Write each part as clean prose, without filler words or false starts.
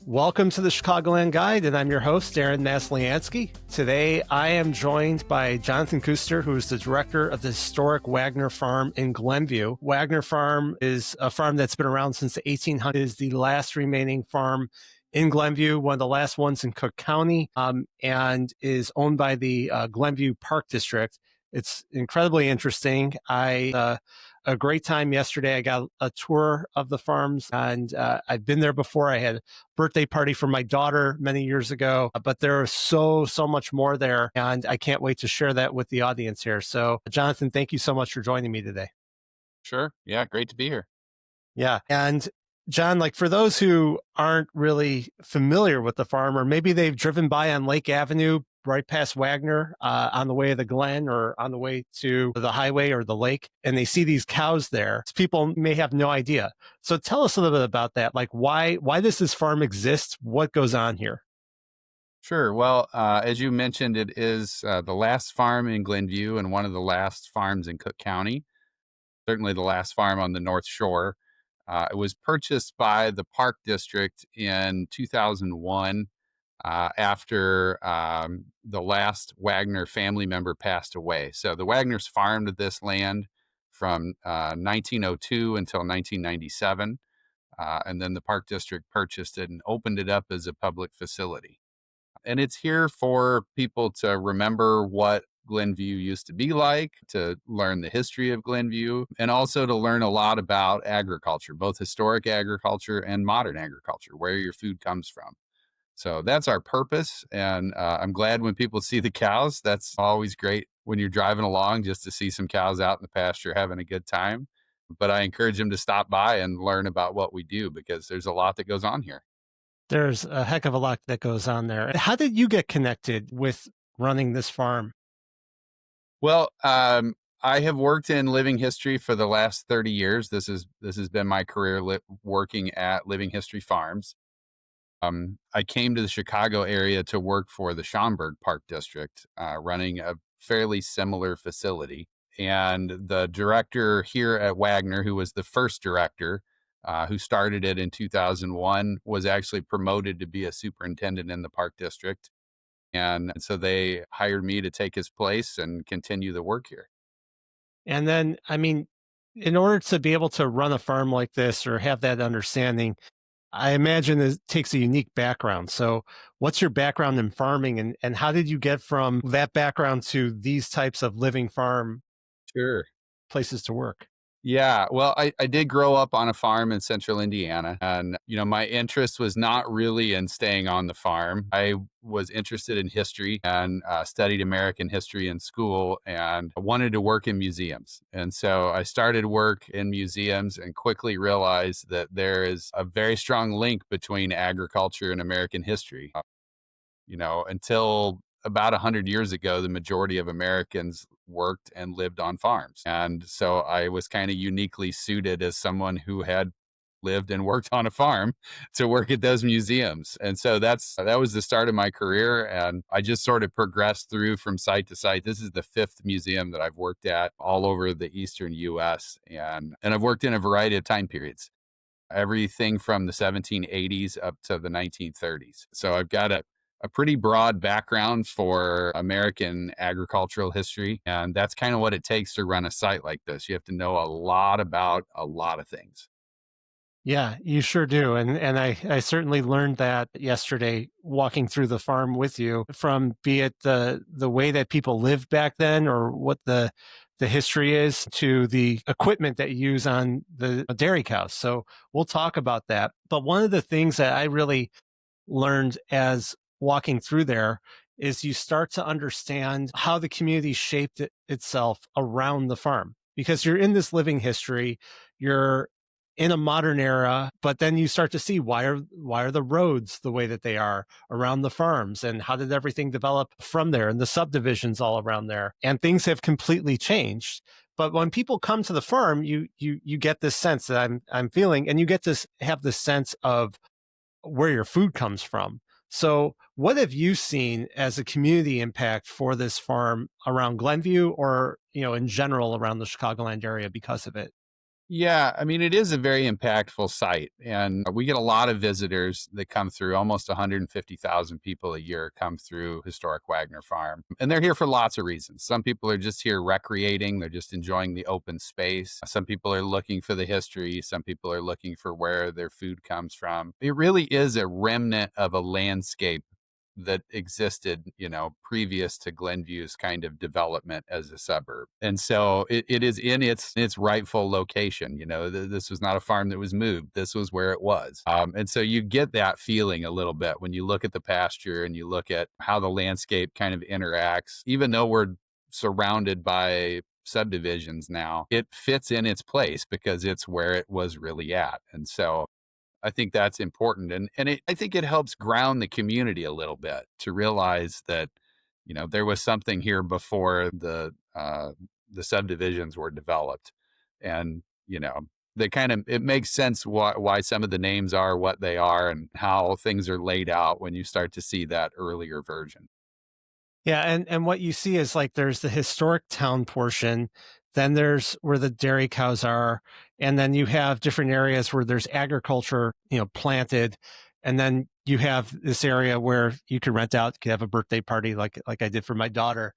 Welcome to the Chicagoland Guide, and I'm your host, Aaron Masliansky. Today, I am joined by Jonathan Kuester, who is the director of the Historic Wagner Farm in Glenview. Wagner Farm is a farm that's been around since the 1800s. It is the last remaining farm in Glenview, one of the last ones in Cook County, and is owned by the Glenview Park District. It's incredibly interesting. A great time yesterday. I got a tour of the farms, and I've been there before. I had a birthday party for my daughter many years ago, but there is so much more there, and I can't wait to share that with the audience here. So, Jonathan, thank you so much for joining me today. Sure. Yeah, great to be here. Yeah. And John, like for those who aren't really familiar with the farm, or maybe they've driven by on Lake Avenue right past Wagner on the way to the Glen or on the way to the highway or the lake, and they see these cows there, people may have no idea. So tell us a little bit about that. Like why does this farm exist? What goes on here? Sure. Well, as you mentioned, it is the last farm in Glenview and one of the last farms in Cook County, certainly the last farm on the North Shore. It was purchased by the Park District in 2001 after the last Wagner family member passed away. So the Wagners farmed this land from 1902 until 1997. And then the Park District purchased it and opened it up as a public facility. And it's here for people to remember what Glenview used to be like, to learn the history of Glenview, and also to learn a lot about agriculture, both historic agriculture and modern agriculture, where your food comes from. So that's our purpose. And I'm glad when people see the cows. That's always great when you're driving along just to see some cows out in the pasture having a good time. But I encourage them to stop by and learn about what we do because there's a lot that goes on here. There's a heck of a lot that goes on there. How did you get connected with running this farm? Well, I have worked in living history for the last 30 years. This has been my career working at Living History Farms. I came to the Chicago area to work for the Schaumburg Park District, running a fairly similar facility. And the director here at Wagner, who was the first director, who started it in 2001, was actually promoted to be a superintendent in the Park District. And so they hired me to take his place and continue the work here. And then, I mean, in order to be able to run a farm like this or have that understanding, I imagine it takes a unique background. So what's your background in farming and how did you get from that background to these types of living farm Sure. places to work? Yeah, well, I did grow up on a farm in central Indiana. And, my interest was not really in staying on the farm. I was interested in history and studied American history in school and wanted to work in museums. And so I started work in museums and quickly realized that there is a very strong link between agriculture and American history. Until about 100 years ago, the majority of Americans worked and lived on farms. And so I was kind of uniquely suited as someone who had lived and worked on a farm to work at those museums. And so that was the start of my career. And I just sort of progressed through from site to site. This is the fifth museum that I've worked at all over the Eastern US. And I've worked in a variety of time periods, everything from the 1780s up to the 1930s. So I've got a pretty broad background for American agricultural history. And that's kind of what it takes to run a site like this. You have to know a lot about a lot of things. Yeah, you sure do. And I certainly learned that yesterday walking through the farm with you, from be it the way that people lived back then or what the history is to the equipment that you use on the dairy cows. So we'll talk about that. But one of the things that I really learned as walking through there is you start to understand how the community shaped itself around the farm, because you're in this living history, you're in a modern era, but then you start to see why are the roads the way that they are around the farms, and how did everything develop from there, and the subdivisions all around there, and things have completely changed. But when people come to the farm, you get this sense that I'm feeling, and you get to have this sense of where your food comes from. So what have you seen as a community impact for this farm around Glenview or, in general around the Chicagoland area because of it? Yeah, I mean, it is a very impactful site, and we get a lot of visitors that come through. Almost 150,000 people a year come through Historic Wagner Farm, and they're here for lots of reasons. Some people are just here recreating, they're just enjoying the open space. Some people are looking for the history, some people are looking for where their food comes from. It really is a remnant of a landscape that existed, previous to Glenview's kind of development as a suburb. And so it is in its rightful location. This was not a farm that was moved. This was where it was. And so you get that feeling a little bit when you look at the pasture and you look at how the landscape kind of interacts. Even though we're surrounded by subdivisions now, it fits in its place because it's where it was really at. And so I think that's important, and I think it helps ground the community a little bit to realize that, there was something here before the subdivisions were developed, and they kind of it makes sense why some of the names are what they are and how things are laid out when you start to see that earlier version. Yeah, and what you see is like there's the historic town portion, then there's where the dairy cows are, and then you have different areas where there's agriculture, planted, and then you have this area where you can rent out, you can have a birthday party like I did for my daughter.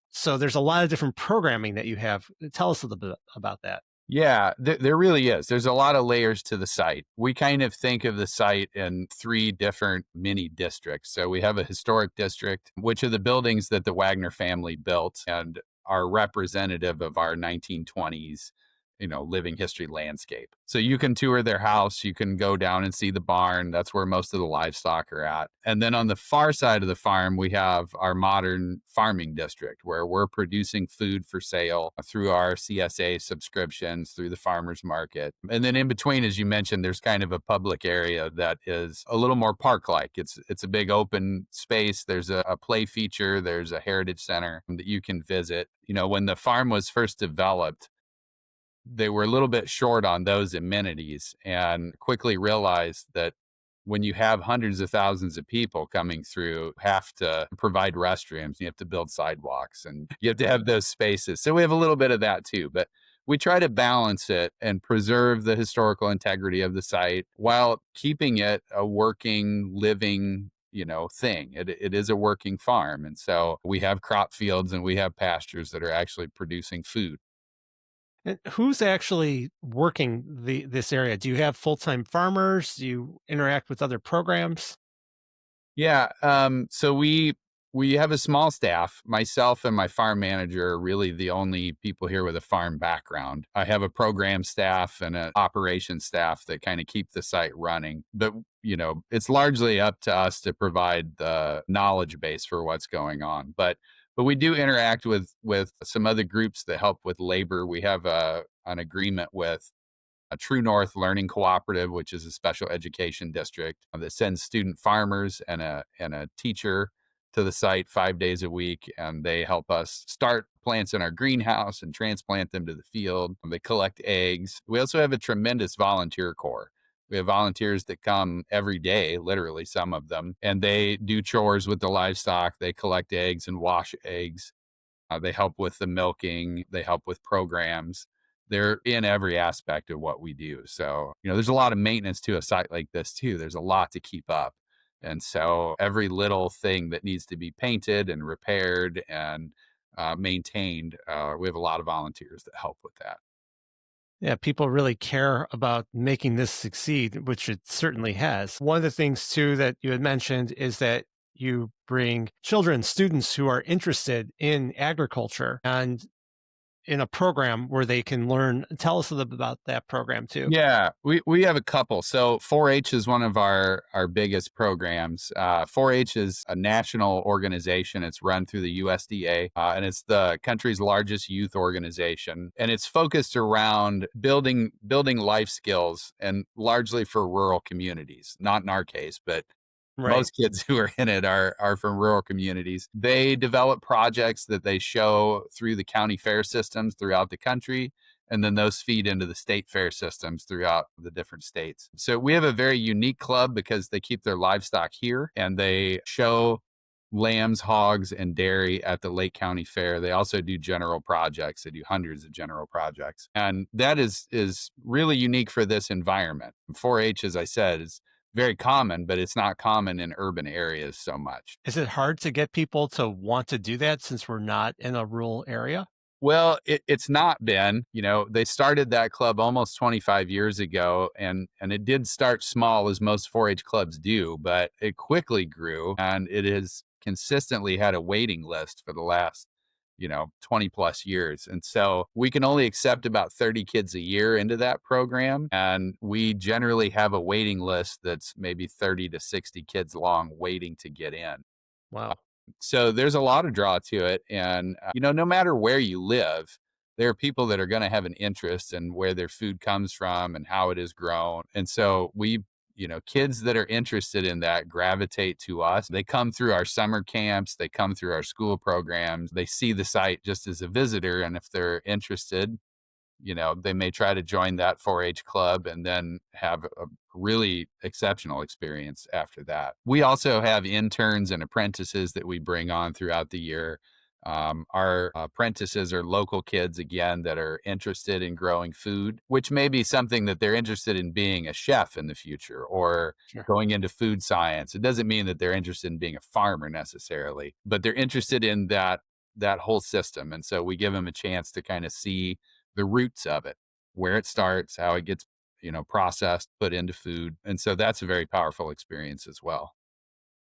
So there's a lot of different programming that you have. Tell us a little bit about that. Yeah, there really is. There's a lot of layers to the site. We kind of think of the site in three different mini districts. So we have a historic district, which are the buildings that the Wagner family built and are representative of our 1920s, living history landscape. So you can tour their house, you can go down and see the barn. That's where most of the livestock are at. And then on the far side of the farm, we have our modern farming district where we're producing food for sale through our CSA subscriptions, through the farmers market. And then in between, as you mentioned, there's kind of a public area that is a little more park-like. It's a big open space. There's a play feature, there's a heritage center that you can visit. When the farm was first developed, they were a little bit short on those amenities and quickly realized that when you have hundreds of thousands of people coming through, you have to provide restrooms, you have to build sidewalks, and you have to have those spaces. So we have a little bit of that too, but we try to balance it and preserve the historical integrity of the site while keeping it a working, living, thing. It is a working farm. And so we have crop fields and we have pastures that are actually producing food. And who's actually working this area? Do you have full-time farmers? Do you interact with other programs? Yeah, so we have a small staff. Myself and my farm manager are really the only people here with a farm background. I have a program staff and an operations staff that kind of keep the site running. But, it's largely up to us to provide the knowledge base for what's going on. But we do interact with some other groups that help with labor. We have an agreement with a True North Learning Cooperative, which is a special education district that sends student farmers and a teacher to the site 5 days a week, and they help us start plants in our greenhouse and transplant them to the field. They collect eggs. We also have a tremendous volunteer corps. We have volunteers that come every day, literally some of them, and they do chores with the livestock. They collect eggs and wash eggs. They help with the milking. They help with programs. They're in every aspect of what we do. So, there's a lot of maintenance to a site like this too. There's a lot to keep up. And so every little thing that needs to be painted and repaired and maintained, we have a lot of volunteers that help with that. Yeah, people really care about making this succeed, which it certainly has. One of the things too that you had mentioned is that you bring children, students who are interested in agriculture and in a program where they can learn. Tell us a little bit about that program too. Yeah, we have a couple. So 4-H is one of our biggest programs. 4-H is a national organization. It's run through the USDA, and it's the country's largest youth organization. And it's focused around building life skills, and largely for rural communities. Not in our case, but Right. most kids who are in it are from rural communities. They develop projects that they show through the county fair systems throughout the country, and then those feed into the state fair systems throughout the different states. So we have a very unique club because they keep their livestock here and they show lambs, hogs, and dairy at the Lake County Fair. They also do general projects. They do hundreds of general projects. And that is really unique for this environment. 4-H, as I said, is very common, but it's not common in urban areas so much. Is it hard to get people to want to do that since we're not in a rural area? Well, it's not been. They started that club almost 25 years ago, and it did start small, as most 4-H clubs do, but it quickly grew, and it has consistently had a waiting list for the last 20 plus years. And so we can only accept about 30 kids a year into that program, and we generally have a waiting list that's maybe 30 to 60 kids long waiting to get in. Wow. So there's a lot of draw to it. And, no matter where you live, there are people that are going to have an interest in where their food comes from and how it is grown. And so kids that are interested in that gravitate to us. They come through our summer camps, they come through our school programs, they see the site just as a visitor. And if they're interested, they may try to join that 4-H club and then have a really exceptional experience after that. We also have interns and apprentices that we bring on throughout the year. Our apprentices are local kids, again, that are interested in growing food, which may be something that they're interested in being a chef in the future or Sure. going into food science. It doesn't mean that they're interested in being a farmer necessarily, but they're interested in that whole system. And so we give them a chance to kind of see the roots of it, where it starts, how it gets, processed, put into food. And so that's a very powerful experience as well.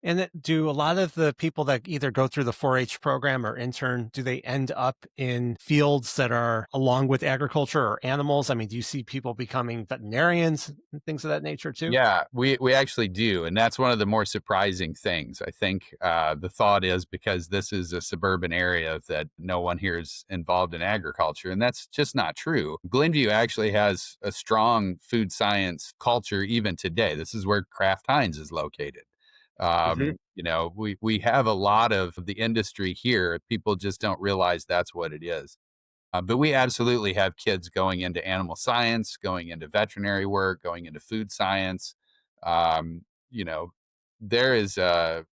And do a lot of the people that either go through the 4-H program or intern, do they end up in fields that are along with agriculture or animals? I mean, do you see people becoming veterinarians and things of that nature too? Yeah, we actually do. And that's one of the more surprising things. I think the thought is because this is a suburban area that no one here is involved in agriculture. And that's just not true. Glenview actually has a strong food science culture even today. This is where Kraft Heinz is located. Hmm. We have a lot of the industry here. People just don't realize that's what it is. But we absolutely have kids going into animal science, going into veterinary work, going into food science. Um, you know, there is a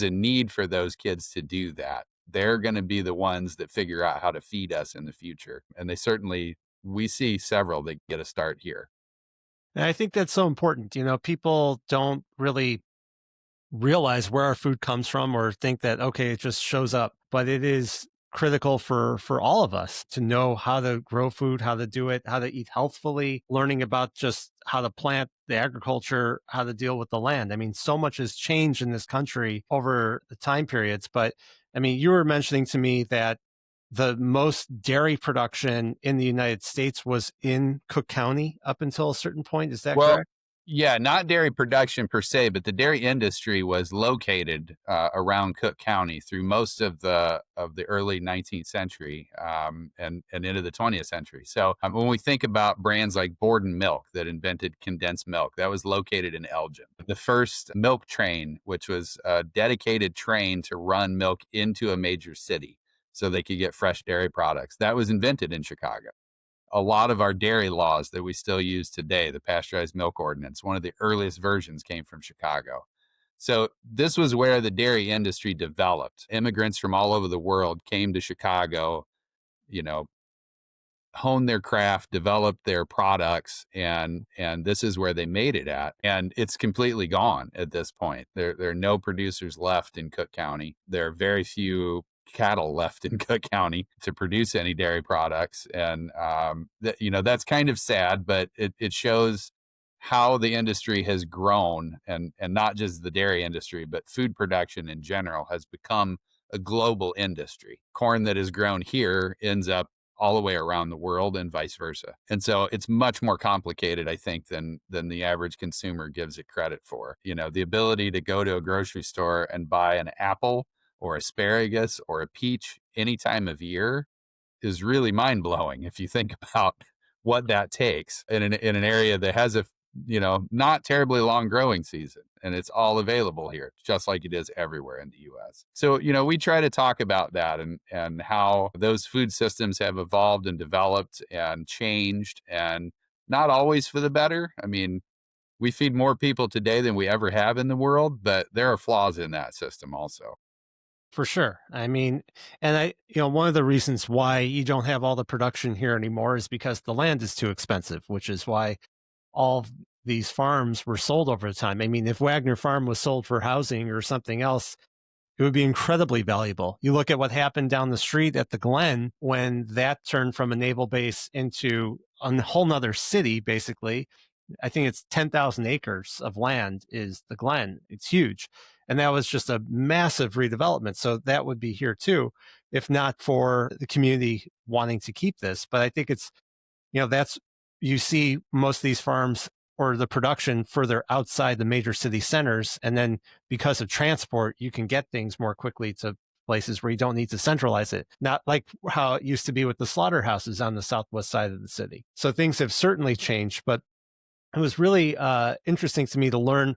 need for those kids to do that. They're going to be the ones that figure out how to feed us in the future, and we see several that get a start here. And I think that's so important. People don't really realize where our food comes from or think that okay it just shows up, but it is critical for all of us to know how to grow food, how to do it, how to eat healthfully, learning about just how to plant the agriculture, how to deal with the land. I mean, so much has changed in this country over the time periods, but I mean, you were mentioning to me that the most dairy production in the United States was in Cook County up until a certain point. Is that Well, correct? yeah, not dairy production per se, but the dairy industry was located around Cook County through most of the early 19th century and into the 20th century. So when we think about brands like Borden Milk that invented condensed milk, that was located in Elgin. The first milk train, which was a dedicated train to run milk into a major city so they could get fresh dairy products, that was invented in Chicago. A lot of our dairy laws that we still use today, the pasteurized milk ordinance, one of the earliest versions came from Chicago. So this was where the dairy industry developed. Immigrants from all over the world came to Chicago, you know, honed their craft, developed their products, and this is where they made it at. And it's completely gone at this point. There are no producers left in Cook County. There are very few cattle left in Cook County to produce any dairy products, and that's kind of sad, but it shows how the industry has grown, and not just the dairy industry, but food production in general has become a global industry. Corn that is grown here ends up all the way around the world and vice versa. And so it's much more complicated, I think, than the average consumer gives it credit for. The ability to go to a grocery store and buy an apple or asparagus or a peach any time of year is really mind blowing if you think about what that takes in an area that has a not terribly long growing season, and it's all available here just like it is everywhere in the US. So we try to talk about that and how those food systems have evolved and developed and changed, and not always for the better. I mean, we feed more people today than we ever have in the world, but there are flaws in that system also. For sure. I mean, and one of the reasons why you don't have all the production here anymore is because the land is too expensive, which is why all of these farms were sold over time. I mean, if Wagner Farm was sold for housing or something else, it would be incredibly valuable. You look at what happened down the street at the Glen when that turned from a naval base into a whole nother city, basically. I think it's 10,000 acres of land is the Glen. It's huge. And that was just a massive redevelopment. So that would be here too, if not for the community wanting to keep this. But I think it's, that's, you see most of these farms or the production further outside the major city centers. And then because of transport, you can get things more quickly to places where you don't need to centralize it. Not like how it used to be with the slaughterhouses on the southwest side of the city. So things have certainly changed, but it was really interesting to me to learn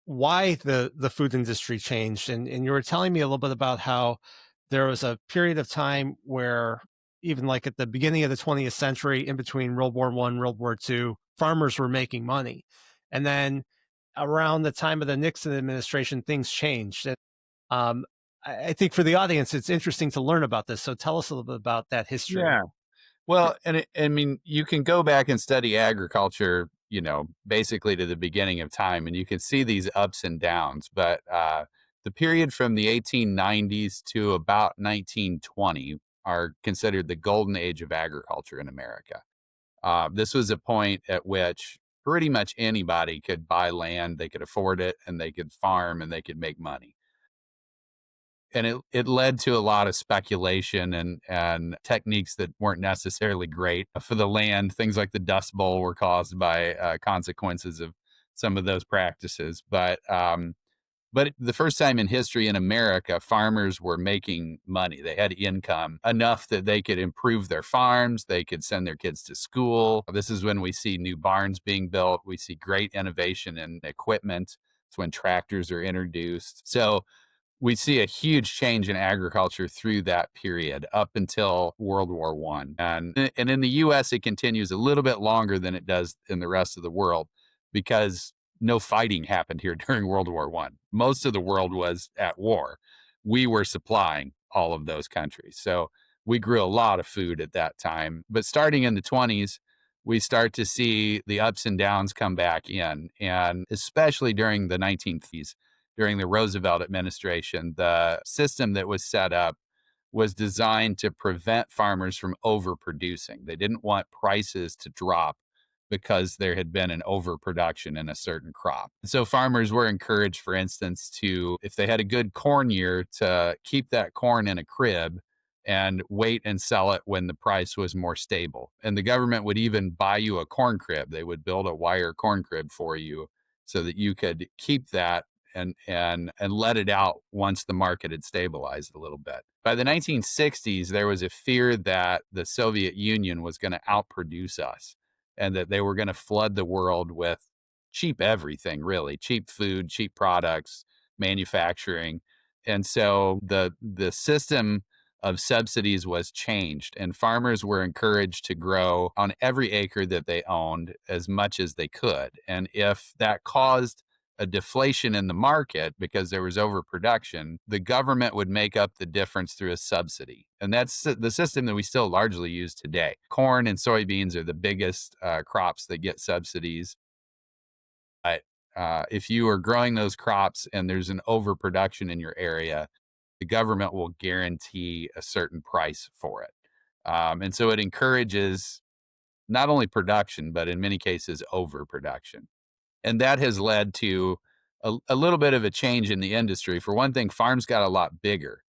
why the food industry changed. And you were telling me a little bit about how there was a period of time where even like at the beginning of the 20th century, in between World War I, World War II, farmers were making money. And then around the time of the Nixon administration, things changed. And, I think for the audience, it's interesting to learn about this. So tell us a little bit about that history. Yeah. Well, I mean, you can go back and study agriculture, basically to the beginning of time, and you can see these ups and downs. But the period from the 1890s to about 1920 are considered the golden age of agriculture in America. This was a point at which pretty much anybody could buy land, they could afford it, and they could farm and they could make money. And it led to a lot of speculation and techniques that weren't necessarily great for the land. Things like the Dust Bowl were caused by consequences of some of those practices. But the first time in history in America, farmers were making money. They had income enough that they could improve their farms. They could send their kids to school. This is when we see new barns being built. We see great innovation in equipment. It's when tractors are introduced. So we see a huge change in agriculture through that period up until World War I. And in the US, it continues a little bit longer than it does in the rest of the world because no fighting happened here during World War I. Most of the world was at war. We were supplying all of those countries. So we grew a lot of food at that time. But starting in the 20s, we start to see the ups and downs come back in. And especially during the 1950s, during the Roosevelt administration, the system that was set up was designed to prevent farmers from overproducing. They didn't want prices to drop because there had been an overproduction in a certain crop. So farmers were encouraged, for instance, to, if they had a good corn year, to keep that corn in a crib and wait and sell it when the price was more stable. And the government would even buy you a corn crib. They would build a wire corn crib for you so that you could keep that and let it out once the market had stabilized a little bit. By the 1960s, there was a fear that the Soviet Union was going to outproduce us and that they were going to flood the world with cheap everything, really, cheap food, cheap products, manufacturing. And so the system of subsidies was changed, and farmers were encouraged to grow on every acre that they owned as much as they could. And if that caused a deflation in the market because there was overproduction, the government would make up the difference through a subsidy. And that's the system that we still largely use today. Corn and soybeans are the biggest crops that get subsidies. But if you are growing those crops and there's an overproduction in your area, the government will guarantee a certain price for it. And so it encourages not only production, but in many cases, overproduction. And that has led to a little bit of a change in the industry. For one thing, farms got a lot bigger.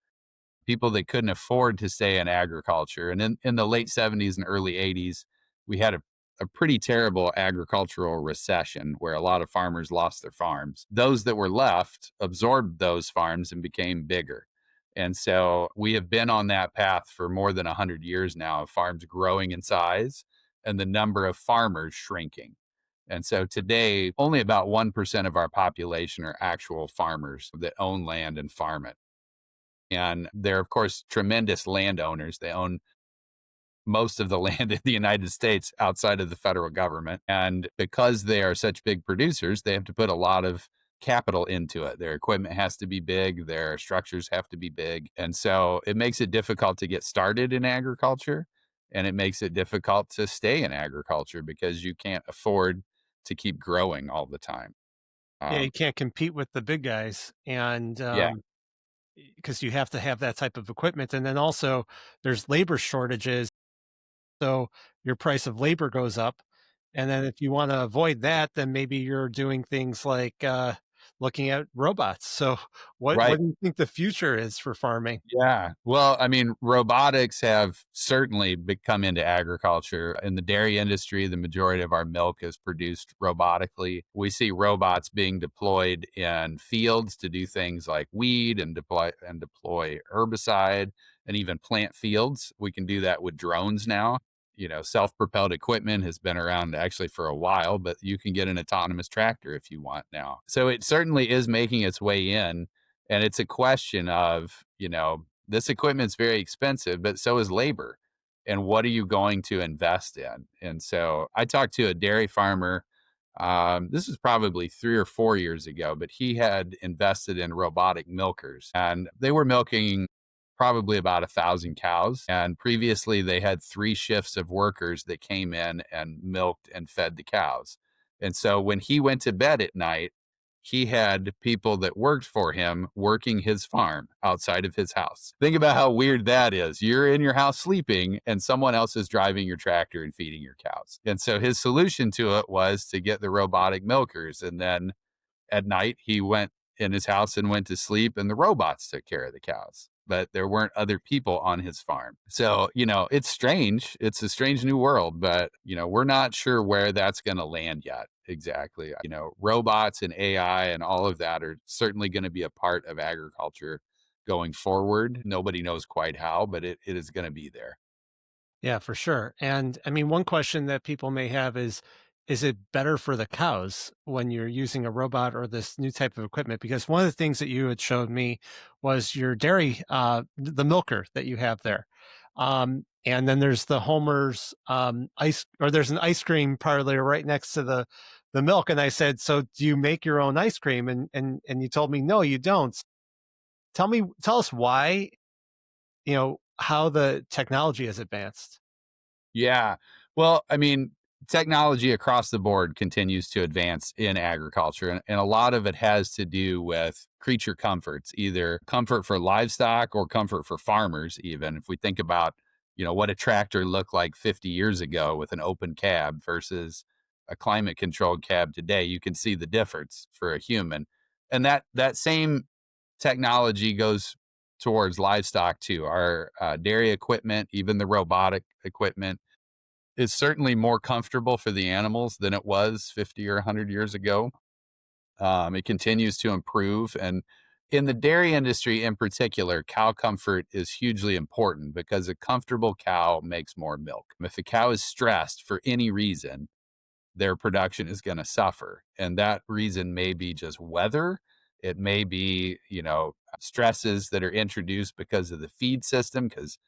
People that couldn't afford to stay in agriculture. And in the late 70s and early 80s, we had a pretty terrible agricultural recession where a lot of farmers lost their farms. Those that were left absorbed those farms and became bigger. And so we have been on that path for more than 100 years now of farms growing in size and the number of farmers shrinking. And so today, only about 1% of our population are actual farmers that own land and farm it. And they're, of course, tremendous landowners. They own most of the land in the United States outside of the federal government. And because they are such big producers, they have to put a lot of capital into it. Their equipment has to be big, their structures have to be big. And so it makes it difficult to get started in agriculture, and it makes it difficult to stay in agriculture because you can't afford to keep growing all the time. Yeah, you Um, can't compete with the big guys, and yeah, because you have to have that type of equipment, and then also there's labor shortages, so your price of labor goes up, and then if you wanna avoid that, then maybe you're doing things like, looking at robots. So what right. do you think the future is for farming? Yeah. Well, I mean, robotics have certainly become into agriculture. In the dairy industry, the majority of our milk is produced robotically. We see robots being deployed in fields to do things like weed and deploy herbicide and even plant fields. We can do that with drones now. Self-propelled equipment has been around actually for a while, but you can get an autonomous tractor if you want now. So it certainly is making its way in, and it's a question of, this equipment's very expensive, but so is labor. And what are you going to invest in? And so I talked to a dairy farmer. This was probably 3 or 4 years ago, but he had invested in robotic milkers, and they were milking probably about 1,000 cows. And previously, they had 3 shifts of workers that came in and milked and fed the cows. And so when he went to bed at night, he had people that worked for him working his farm outside of his house. Think about how weird that is. You're in your house sleeping, and someone else is driving your tractor and feeding your cows. And so his solution to it was to get the robotic milkers. And then at night, he went in his house and went to sleep, and the robots took care of the cows. But there weren't other people on his farm. So, it's strange. It's a strange new world, but, we're not sure where that's going to land yet exactly. Robots and AI and all of that are certainly going to be a part of agriculture going forward. Nobody knows quite how, but it is going to be there. Yeah, for sure. And I mean, one question that people may have is it better for the cows when you're using a robot or this new type of equipment? Because one of the things that you had showed me was your dairy, the milker that you have there. And then there's the Homer's ice, or there's an ice cream parlor right next to the milk. And I said, so do you make your own ice cream? And you told me, no, you don't. Tell us why, how the technology has advanced. Yeah. Well, I mean, technology across the board continues to advance in agriculture, and a lot of it has to do with creature comforts, either comfort for livestock or comfort for farmers, even. If we think about, what a tractor looked like 50 years ago with an open cab versus a climate controlled cab today, you can see the difference for a human. And that same technology goes towards livestock too. Our dairy equipment, even the robotic equipment, is certainly more comfortable for the animals than it was 50 or 100 years ago. It continues to improve. And in the dairy industry in particular, cow comfort is hugely important because a comfortable cow makes more milk. If a cow is stressed for any reason, their production is going to suffer. And that reason may be just weather. It may be, stresses that are introduced because of the feed system, because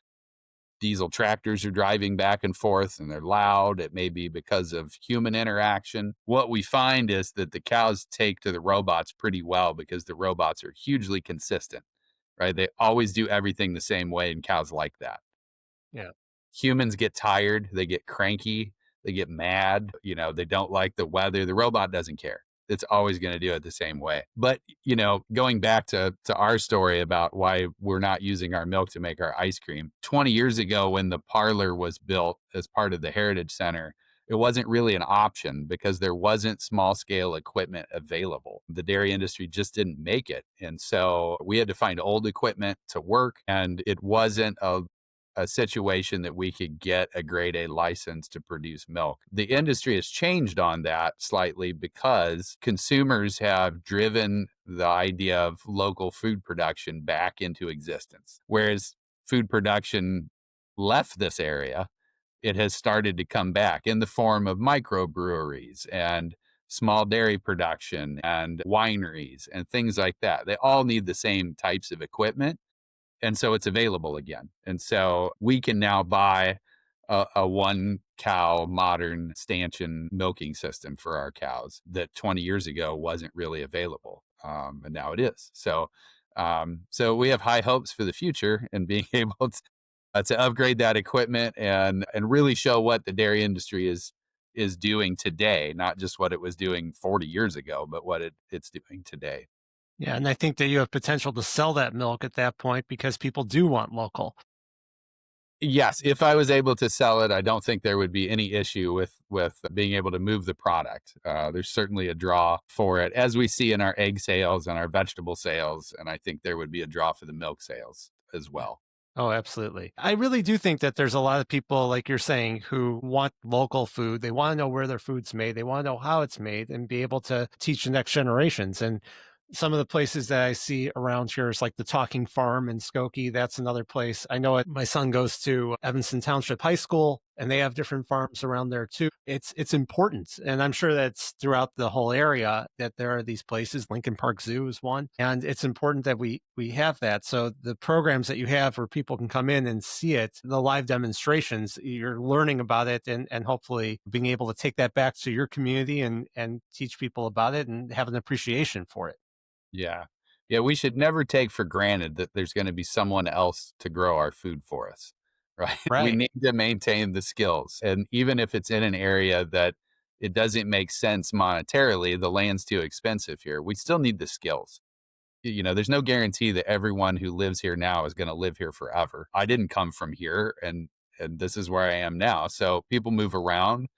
diesel tractors are driving back and forth and they're loud. It may be because of human interaction. What we find is that the cows take to the robots pretty well because the robots are hugely consistent, right? They always do everything the same way, and cows like that. Yeah. Humans get tired, they get cranky, they get mad, they don't like the weather. The robot doesn't care. It's always going to do it the same way. But, going back to our story about why we're not using our milk to make our ice cream, 20 years ago when the parlor was built as part of the Heritage Center, it wasn't really an option because there wasn't small scale equipment available. The dairy industry just didn't make it. And so we had to find old equipment to work, and it wasn't a situation that we could get a grade A license to produce milk. The industry has changed on that slightly because consumers have driven the idea of local food production back into existence. Whereas food production left this area, it has started to come back in the form of microbreweries and small dairy production and wineries and things like that. They all need the same types of equipment, and so it's available again. And so we can now buy a 1 cow modern stanchion milking system for our cows that 20 years ago wasn't really available. and now it is. So we have high hopes for the future and being able to upgrade that equipment and really show what the dairy industry is doing today, not just what it was doing 40 years ago, but what it's doing today. Yeah, and I think that you have potential to sell that milk at that point because people do want local. Yes, if I was able to sell it, I don't think there would be any issue with being able to move the product. There's certainly a draw for it, as we see in our egg sales and our vegetable sales, and I think there would be a draw for the milk sales as Yeah. well. Oh, absolutely. I really do think that there's a lot of people, like you're saying, who want local food. They want to know where their food's made. They want to know how it's made and be able to teach the next generations. And some of the places that I see around here is like the Talking Farm in Skokie. That's another place. I know it. My son goes to Evanston Township High School, and they have different farms around there too. It's important, and I'm sure that's throughout the whole area that there are these places. Lincoln Park Zoo is one, and it's important that we have that. So the programs that you have where people can come in and see it, the live demonstrations, you're learning about it, and hopefully being able to take that back to your community and teach people about it and have an appreciation for it. Yeah. Yeah, we should never take for granted that there's gonna be someone else to grow our food for us, right? We Right. need to maintain the skills, and even if it's in an area that it doesn't make sense monetarily, the land's too expensive here, we still need the skills. There's no guarantee that everyone who lives here now is gonna live here forever. I didn't come from here, and this is where I am now, so people move around,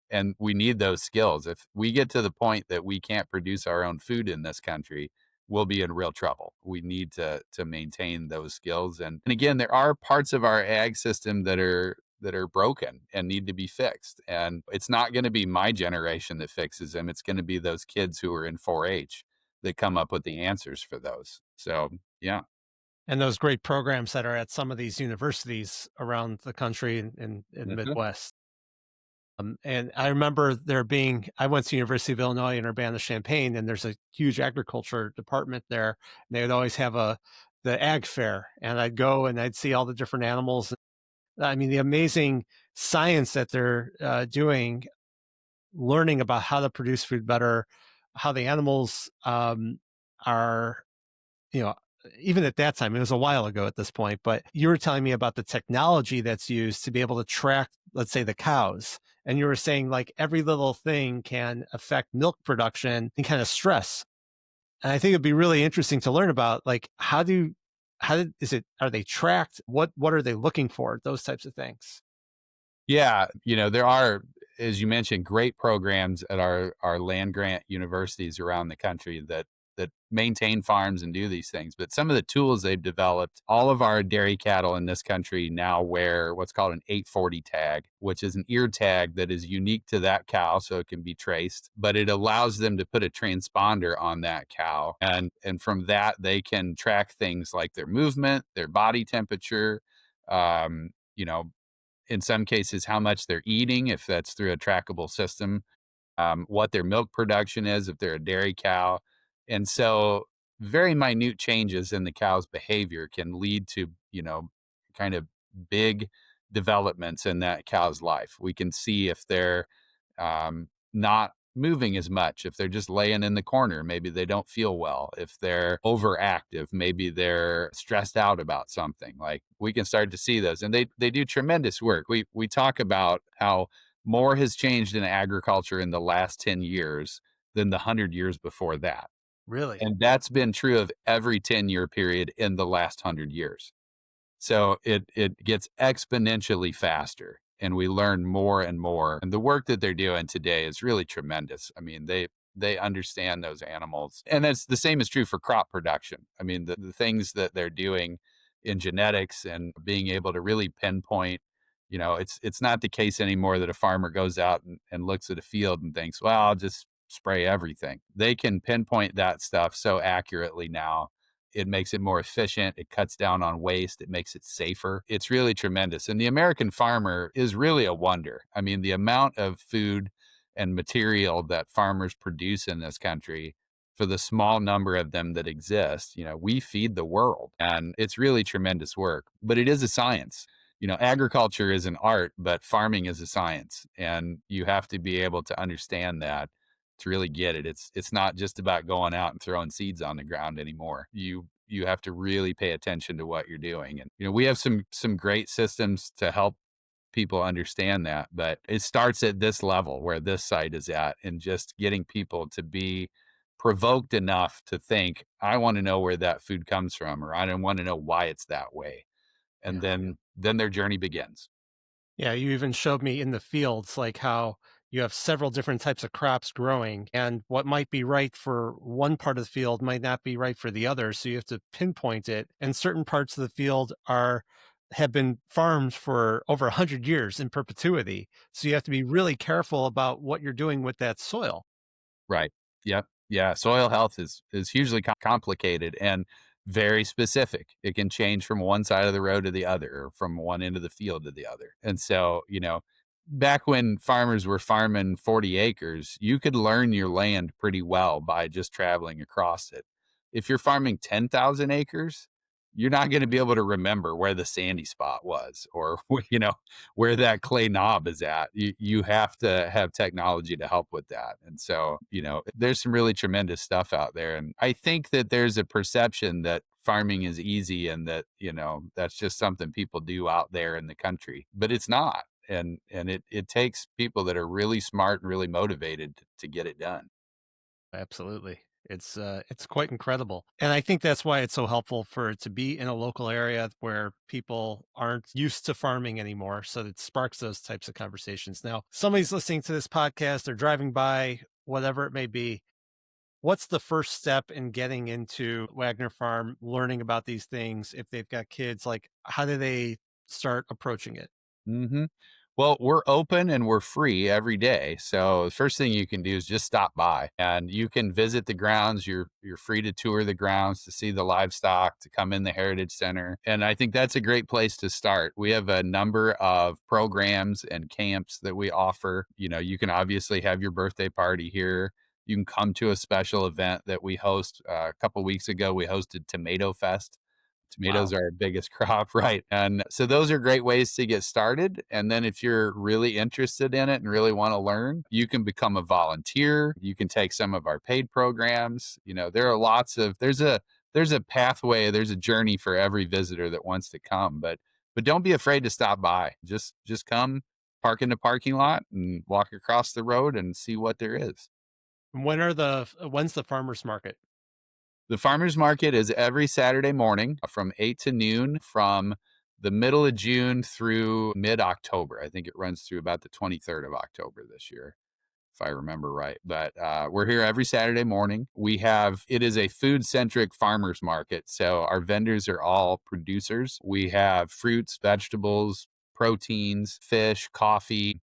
and we need those skills. If we get to the point that we can't produce our own food in this country, we'll be in real trouble. We need to maintain those skills. And again, there are parts of our ag system that are broken and need to be fixed. And it's not going to be my generation that fixes them. It's going to be those kids who are in 4-H that come up with the answers for those. So yeah. And those great programs that are at some of these universities around the country in the Mhm. Midwest. And I remember I went to University of Illinois in Urbana-Champaign, and there's a huge agriculture department there. And they would always have the ag fair, and I'd go and I'd see all the different animals. I mean, the amazing science that they're doing, learning about how to produce food better, how the animals are, you know, even at that time, it was a while ago at this point, but you were telling me about the technology that's used to be able to track, let's say, the cows. And you were saying like every little thing can affect milk production and kind of stress. And I think it'd be really interesting to learn about like are they tracked? What are they looking for? Those types of things. Yeah, there are, as you mentioned, great programs at our land grant universities around the country that maintain farms and do these things. But some of the tools they've developed, all of our dairy cattle in this country now wear what's called an 840 tag, which is an ear tag that is unique to that cow, so it can be traced. But it allows them to put a transponder on that cow, and from that they can track things like their movement, their body temperature. Um, you know, in some cases, how much they're eating, if that's through a trackable system, what their milk production is, if they're a dairy cow. And so, very minute changes in the cow's behavior can lead to, kind of big developments in that cow's life. We can see if they're not moving as much, if they're just laying in the corner, maybe they don't feel well, if they're overactive, maybe they're stressed out about something. Like we can start to see those, and they do tremendous work. We talk about how more has changed in agriculture in the last 10 years than the 100 years before that. Really? And that's been true of every 10-year period in the last 100 years. So it gets exponentially faster and we learn more and more. And the work that they're doing today is really tremendous. I mean, they understand those animals. And that's the same is true for crop production. I mean, the things that they're doing in genetics and being able to really pinpoint, it's not the case anymore that a farmer goes out and looks at a field and thinks, well, I'll just spray everything. They can pinpoint that stuff so accurately now. It makes it more efficient. It cuts down on waste. It makes it safer. It's really tremendous. And the American farmer is really a wonder. I mean, the amount of food and material that farmers produce in this country, for the small number of them that exist, we feed the world. And it's really tremendous work. But it is a science. Agriculture is an art, but farming is a science. And you have to be able to understand that to really get it. It's not just about going out and throwing seeds on the ground anymore. You have to really pay attention to what you're doing. And we have some great systems to help people understand that, but it starts at this level where this site is at, and just getting people to be provoked enough to think, I want to know where that food comes from, or I don't want to know why it's that way. And Yeah. then their journey begins. Yeah, you even showed me in the fields, like how you have several different types of crops growing, and what might be right for one part of the field might not be right for the other. So you have to pinpoint it. And certain parts of the field have been farmed for over 100 years in perpetuity. So you have to be really careful about what you're doing with that soil. Right. Yep. Yeah. Soil health is hugely complicated and very specific. It can change from one side of the road to the other, or from one end of the field to the other. And so, back when farmers were farming 40 acres, you could learn your land pretty well by just traveling across it. If you're farming 10,000 acres, you're not going to be able to remember where the sandy spot was, or where that clay knob is at. You have to have technology to help with that. And so, there's some really tremendous stuff out there. And I think that there's a perception that farming is easy, and that, that's just something people do out there in the country, but it's not. And it takes people that are really smart and really motivated to get it done. Absolutely. It's quite incredible. And I think that's why it's so helpful for it to be in a local area where people aren't used to farming anymore. So it sparks those types of conversations. Now, somebody's listening to this podcast, they're driving by, whatever it may be. What's the first step in getting into Wagner Farm, learning about these things? If they've got kids, like how do they start approaching it? Mhm. Well, we're open and we're free every day. So the first thing you can do is just stop by, and you can visit the grounds. You're free to tour the grounds, to see the livestock, to come in the Heritage Center. And I think that's a great place to start. We have a number of programs and camps that we offer. You can obviously have your birthday party here. You can come to a special event that we host. A couple weeks ago, we hosted Tomato Fest. Tomatoes Wow. are our biggest crop, right? And so those are great ways to get started. And then if you're really interested in it and really want to learn, you can become a volunteer. You can take some of our paid programs. There are there's a pathway, there's a journey for every visitor that wants to come. But don't be afraid to stop by. Just come, park in the parking lot, and walk across the road and see what there is. When's the farmers market? The farmers market is every Saturday morning from 8 to noon, from the middle of June through mid October. I think it runs through about the 23rd of October this year, if I remember right. But we're here every Saturday morning. It is a food centric farmers market. So our vendors are all producers. We have fruits, vegetables, proteins, fish, coffee,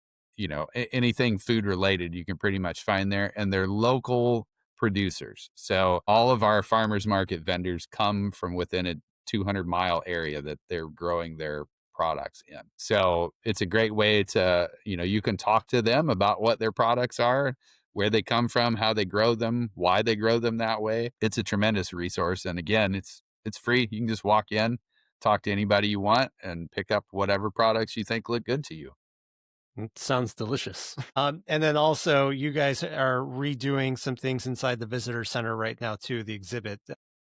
anything food related, you can pretty much find there. And they're local producers. So all of our farmers market vendors come from within a 200-mile area that they're growing their products in. So it's a great way to, you can talk to them about what their products are, where they come from, how they grow them, why they grow them that way. It's a tremendous resource. And again, it's free. You can just walk in, talk to anybody you want, and pick up whatever products you think look good to you. It sounds delicious. And then also, you guys are redoing some things inside the visitor center right now too. The exhibit.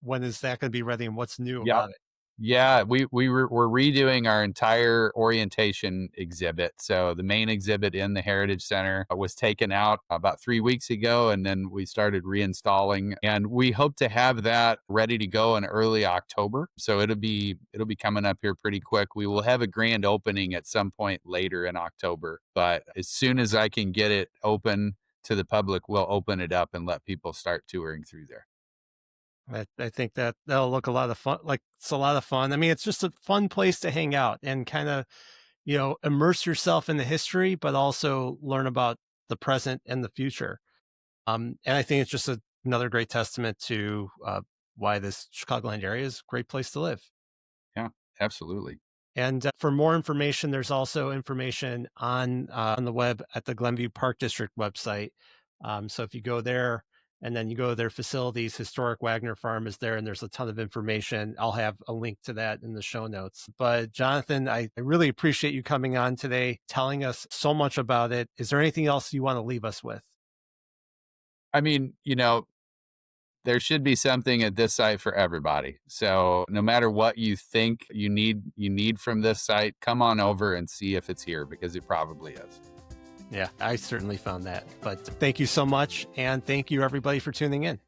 When is that going to be ready, and what's new Yep. about it? Yeah, we're redoing our entire orientation exhibit. So the main exhibit in the Heritage Center was taken out about 3 weeks ago, and then we started reinstalling. And we hope to have that ready to go in early October. So it'll be coming up here pretty quick. We will have a grand opening at some point later in October, but as soon as I can get it open to the public, we'll open it up and let people start touring through there. I think that'll look a lot of fun. Like it's a lot of fun. I mean, it's just a fun place to hang out and kind of immerse yourself in the history, but also learn about the present and the future. And I think it's just another great testament to why this Chicagoland area is a great place to live. Yeah, absolutely. And for more information, there's also information on the web at the Glenview Park District website. So if you go there and then you go to their facilities, Historic Wagner Farm is there, and there's a ton of information. I'll have a link to that in the show notes. But Jonathan, I really appreciate you coming on today, telling us so much about it. Is there anything else you want to leave us with? I mean, there should be something at this site for everybody. So no matter what you think you need from this site, come on over and see if it's here, because it probably is. Yeah, I certainly found that. But thank you so much. And thank you, everybody, for tuning in.